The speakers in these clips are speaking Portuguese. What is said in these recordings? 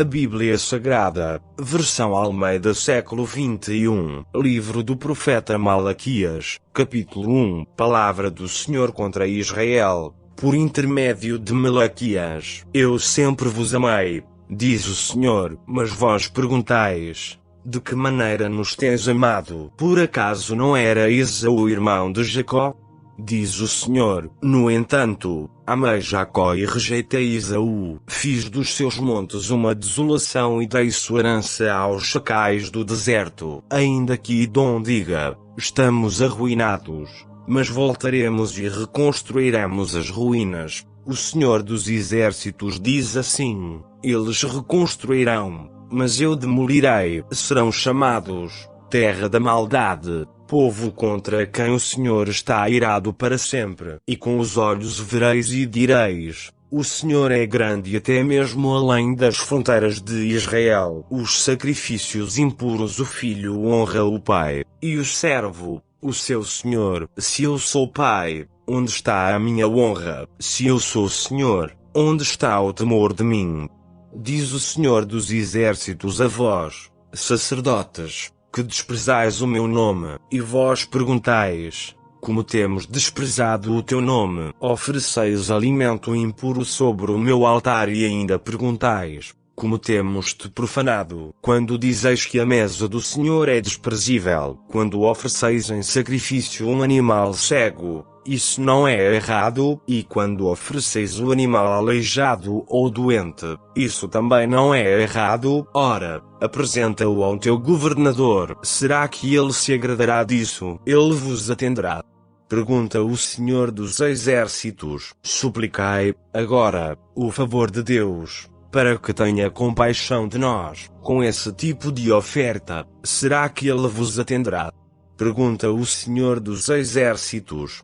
A Bíblia Sagrada, versão Almeida século XXI, livro do profeta Malaquias, capítulo 1, palavra do Senhor contra Israel, por intermédio de Malaquias. Eu sempre vos amei, diz o Senhor, mas vós perguntais, de que maneira nos tens amado? Por acaso não era Esaú irmão de Jacó? Diz o Senhor, no entanto, amei Jacó e rejeitei Esaú. Fiz dos seus montes uma desolação e dei sua herança aos chacais do deserto. Ainda que Edom diga, estamos arruinados, mas voltaremos e reconstruiremos as ruínas. O Senhor dos Exércitos diz assim, eles reconstruirão, mas eu demolirei. Serão chamados terra da maldade, povo contra quem o Senhor está irado para sempre. E com os olhos vereis e direis, o Senhor é grande até mesmo além das fronteiras de Israel. Os sacrifícios impuros o filho honra o pai, e o servo, o seu senhor. Se eu sou pai, onde está a minha honra? Se eu sou senhor, onde está o temor de mim? Diz o Senhor dos Exércitos a vós, sacerdotes, que desprezais o meu nome, e vós perguntais, como temos desprezado o teu nome? Ofereceis alimento impuro sobre o meu altar e ainda perguntais, como temos te profanado? Quando dizeis que a mesa do Senhor é desprezível, quando ofereceis em sacrifício um animal cego, isso não é errado, e quando ofereceis o animal aleijado ou doente, isso também não é errado. Ora, apresenta-o ao teu governador. Será que ele se agradará disso? Ele vos atenderá. Pergunta o Senhor dos Exércitos. Suplicai, agora, o favor de Deus, para que tenha compaixão de nós. Com esse tipo de oferta, será que ele vos atenderá? Pergunta o Senhor dos Exércitos.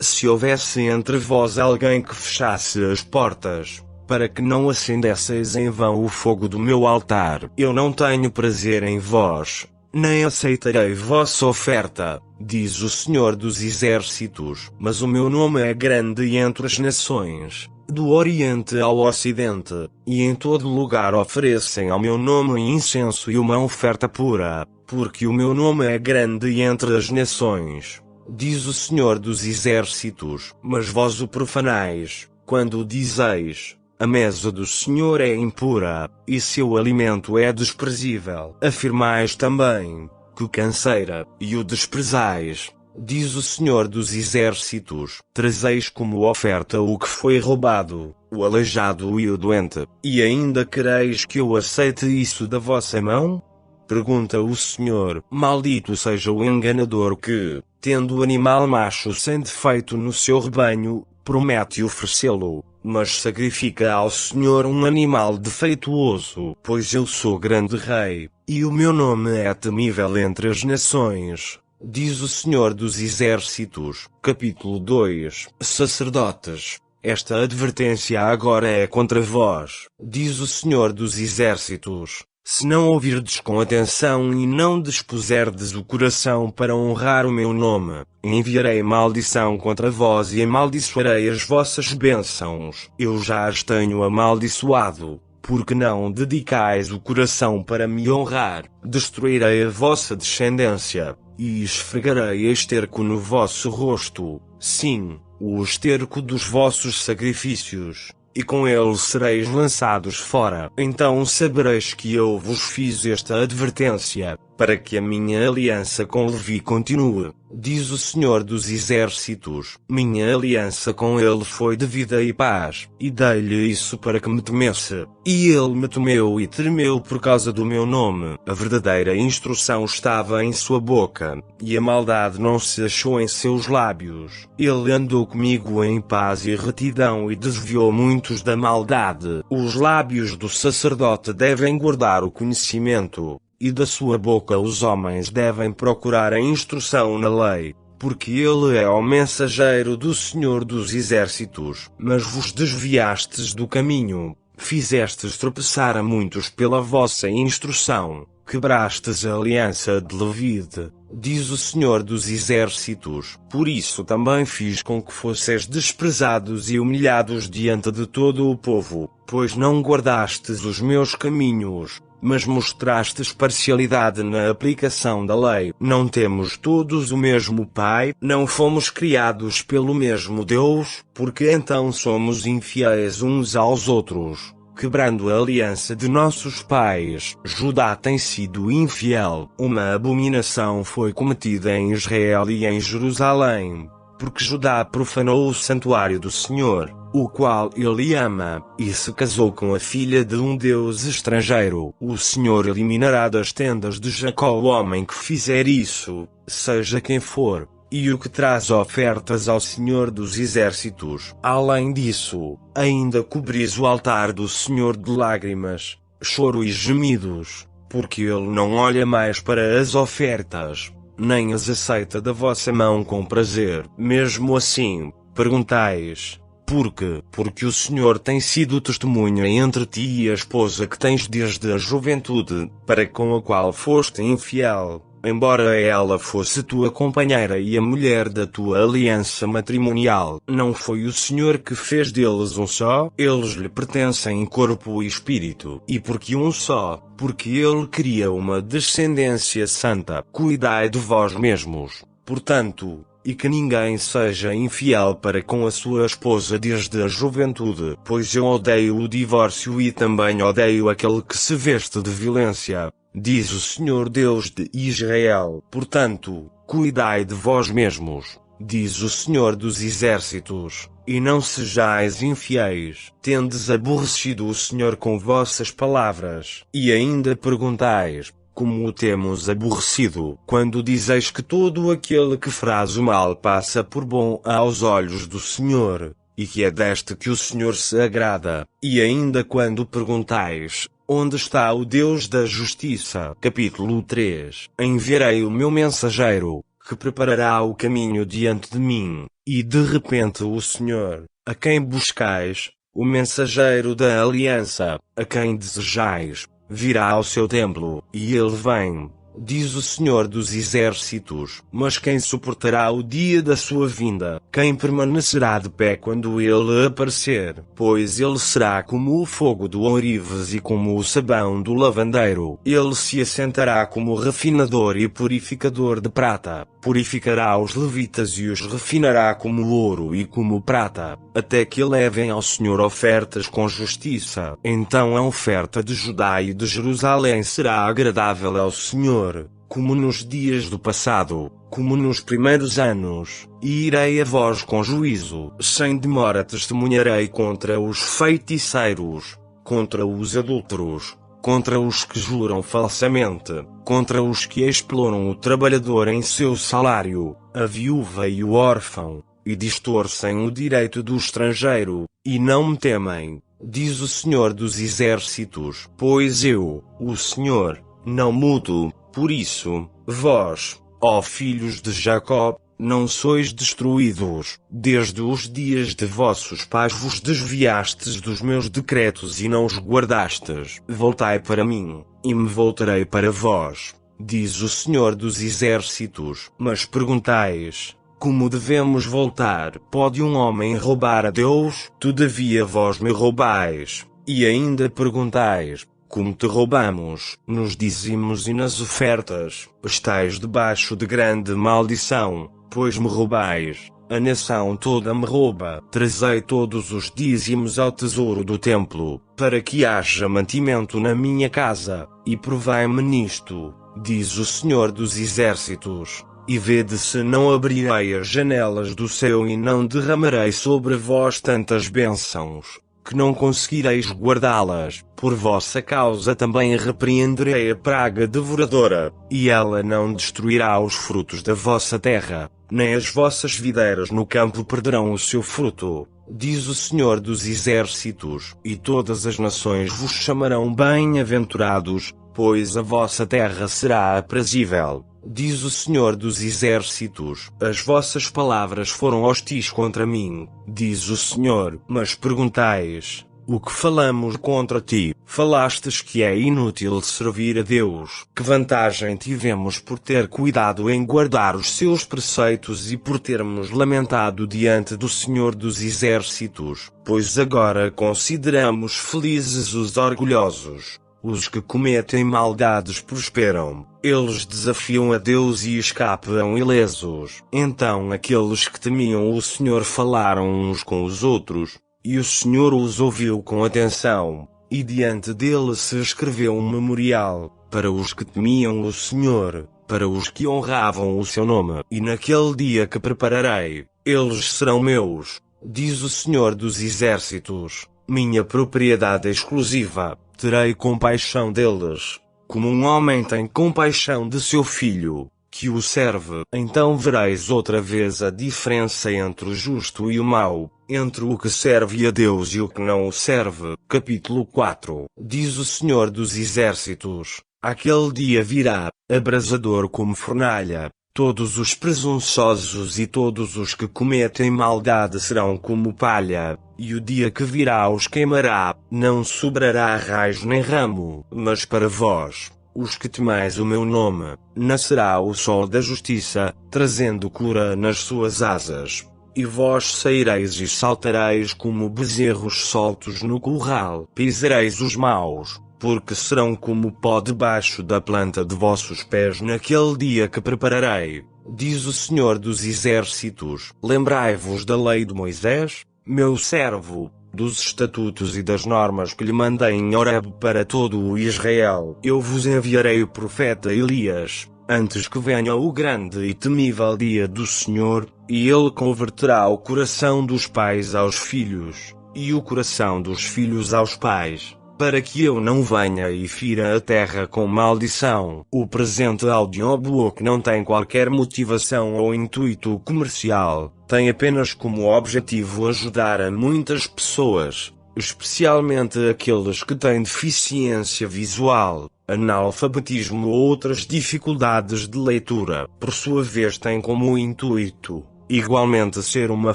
Se houvesse entre vós alguém que fechasse as portas, para que não acendesseis em vão o fogo do meu altar, eu não tenho prazer em vós, nem aceitarei vossa oferta, diz o Senhor dos Exércitos. Mas o meu nome é grande entre as nações, do Oriente ao Ocidente, e em todo lugar oferecem ao meu nome incenso e uma oferta pura, porque o meu nome é grande entre as nações, diz o Senhor dos Exércitos. Mas vós o profanais, quando dizeis, a mesa do Senhor é impura, e seu alimento é desprezível. Afirmais também, que canseira, e o desprezais, diz o Senhor dos Exércitos. Trazeis como oferta o que foi roubado, o aleijado e o doente, e ainda quereis que eu aceite isso da vossa mão? Pergunta o Senhor. Maldito seja o enganador que, tendo o animal macho sem defeito no seu rebanho, promete oferecê-lo, mas sacrifica ao Senhor um animal defeituoso. Pois eu sou grande rei, e o meu nome é temível entre as nações, diz o Senhor dos Exércitos. Capítulo 2. Sacerdotes, esta advertência agora é contra vós, diz o Senhor dos Exércitos. Se não ouvirdes com atenção e não dispuserdes o coração para honrar o meu nome, enviarei maldição contra vós e amaldiçoarei as vossas bênçãos. Eu já as tenho amaldiçoado, porque não dedicais o coração para me honrar. Destruirei a vossa descendência, e esfregarei esterco no vosso rosto, sim, o esterco dos vossos sacrifícios, e com ele sereis lançados fora. Então sabereis que eu vos fiz esta advertência, para que a minha aliança com Levi continue, diz o Senhor dos Exércitos. Minha aliança com ele foi de vida e paz, e dei-lhe isso para que me temesse. E ele me temeu e tremeu por causa do meu nome. A verdadeira instrução estava em sua boca, e a maldade não se achou em seus lábios. Ele andou comigo em paz e retidão e desviou muitos da maldade. Os lábios do sacerdote devem guardar o conhecimento, e da sua boca os homens devem procurar a instrução na lei, porque ele é o mensageiro do Senhor dos Exércitos. Mas vos desviastes do caminho, fizestes tropeçar a muitos pela vossa instrução, quebrastes a aliança de Levi, diz o Senhor dos Exércitos. Por isso também fiz com que fosseis desprezados e humilhados diante de todo o povo, pois não guardastes os meus caminhos, mas mostrastes parcialidade na aplicação da lei. Não temos todos o mesmo Pai? Não fomos criados pelo mesmo Deus? Porque então somos infiéis uns aos outros, quebrando a aliança de nossos pais? Judá tem sido infiel. Uma abominação foi cometida em Israel e em Jerusalém, porque Judá profanou o santuário do Senhor, o qual ele ama, e se casou com a filha de um deus estrangeiro. O Senhor eliminará das tendas de Jacó o homem que fizer isso, seja quem for, e o que traz ofertas ao Senhor dos Exércitos. Além disso, ainda cobris o altar do Senhor de lágrimas, choro e gemidos, porque ele não olha mais para as ofertas, nem as aceita da vossa mão com prazer. Mesmo assim, perguntais: por quê? Porque o Senhor tem sido testemunha entre ti e a esposa que tens desde a juventude, para com a qual foste infiel, embora ela fosse tua companheira e a mulher da tua aliança matrimonial. Não foi o Senhor que fez deles um só? Eles lhe pertencem em corpo e espírito. E porque um só? Porque ele queria uma descendência santa. Cuidai de vós mesmos, portanto, e que ninguém seja infiel para com a sua esposa desde a juventude, pois eu odeio o divórcio e também odeio aquele que se veste de violência, diz o Senhor Deus de Israel. Portanto, cuidai de vós mesmos, diz o Senhor dos Exércitos, e não sejais infiéis. Tendes aborrecido o Senhor com vossas palavras, e ainda perguntais: como o temos aborrecido? Quando dizeis que todo aquele que faz o mal passa por bom aos olhos do Senhor, e que é deste que o Senhor se agrada. E ainda quando perguntais: onde está o Deus da justiça? Capítulo 3. Enviarei o meu mensageiro, que preparará o caminho diante de mim. E de repente o Senhor, a quem buscais, o mensageiro da aliança, a quem desejais, virá ao seu templo, e ele vem, diz o Senhor dos Exércitos. Mas quem suportará o dia da sua vinda? Quem permanecerá de pé quando ele aparecer? Pois ele será como o fogo do ourives e como o sabão do lavandeiro. Ele se assentará como refinador e purificador de prata. Purificará os levitas e os refinará como ouro e como prata, até que levem ao Senhor ofertas com justiça. Então a oferta de Judá e de Jerusalém será agradável ao Senhor, como nos dias do passado, como nos primeiros anos, e irei a vós com juízo. Sem demora testemunharei contra os feiticeiros, contra os adúlteros, contra os que juram falsamente, contra os que exploram o trabalhador em seu salário, a viúva e o órfão, e distorcem o direito do estrangeiro, e não me temem, diz o Senhor dos Exércitos. Pois eu, o Senhor, não mudo. Por isso, vós, ó filhos de Jacó, não sois destruídos. Desde os dias de vossos pais vos desviastes dos meus decretos e não os guardastes. Voltai para mim, e me voltarei para vós, diz o Senhor dos Exércitos. Mas perguntais: como devemos voltar? Pode um homem roubar a Deus? Todavia vós me roubais. E ainda perguntais: como te roubamos? Nos dízimos e nas ofertas. Estais debaixo de grande maldição, pois me roubais. A nação toda me rouba. Trazei todos os dízimos ao tesouro do templo, para que haja mantimento na minha casa, e provai-me nisto, diz o Senhor dos Exércitos. E vede se não abrirei as janelas do céu e não derramarei sobre vós tantas bênçãos, que não conseguireis guardá-las. Por vossa causa também repreenderei a praga devoradora, e ela não destruirá os frutos da vossa terra, nem as vossas videiras no campo perderão o seu fruto, diz o Senhor dos Exércitos. E todas as nações vos chamarão bem-aventurados, pois a vossa terra será aprazível, diz o Senhor dos Exércitos. As vossas palavras foram hostis contra mim, diz o Senhor. Mas perguntais: O que falamos contra ti? Falastes que é inútil servir a Deus. Que vantagem tivemos por ter cuidado em guardar os seus preceitos e por termos lamentado diante do Senhor dos Exércitos? Pois agora consideramos felizes os orgulhosos. Os que cometem maldades prosperam. Eles desafiam a Deus e escapam ilesos. Então aqueles que temiam o Senhor falaram uns com os outros. E o Senhor os ouviu com atenção, e diante dele se escreveu um memorial, para os que temiam o Senhor, para os que honravam o seu nome. E naquele dia que prepararei, eles serão meus, diz o Senhor dos Exércitos, minha propriedade exclusiva, terei compaixão deles, como um homem tem compaixão de seu filho, que o serve. Então vereis outra vez a diferença entre o justo e o mau, entre o que serve a Deus e o que não o serve. Capítulo 4. Diz o Senhor dos Exércitos, aquele dia virá, abrasador como fornalha, todos os presunçosos e todos os que cometem maldade serão como palha, e o dia que virá os queimará, não sobrará raiz nem ramo. Mas para vós, os que temais o meu nome, nascerá o sol da justiça, trazendo cura nas suas asas. E vós saireis e saltareis como bezerros soltos no curral. Pisareis os maus, porque serão como pó debaixo da planta de vossos pés naquele dia que prepararei, diz o Senhor dos Exércitos. Lembrai-vos da lei de Moisés, meu servo, dos estatutos e das normas que lhe mandei em Horeb para todo o Israel. Eu vos enviarei o profeta Elias, antes que venha o grande e temível dia do Senhor, e ele converterá o coração dos pais aos filhos, e o coração dos filhos aos pais, para que eu não venha e fira a terra com maldição. O presente audiobook não tem qualquer motivação ou intuito comercial, tem apenas como objetivo ajudar a muitas pessoas, especialmente aqueles que têm deficiência visual, analfabetismo ou outras dificuldades de leitura. Por sua vez tem como intuito, igualmente, ser uma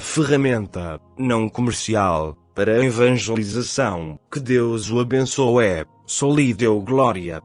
ferramenta, não comercial, para a evangelização. Que Deus o abençoe. Só lhe deu glória.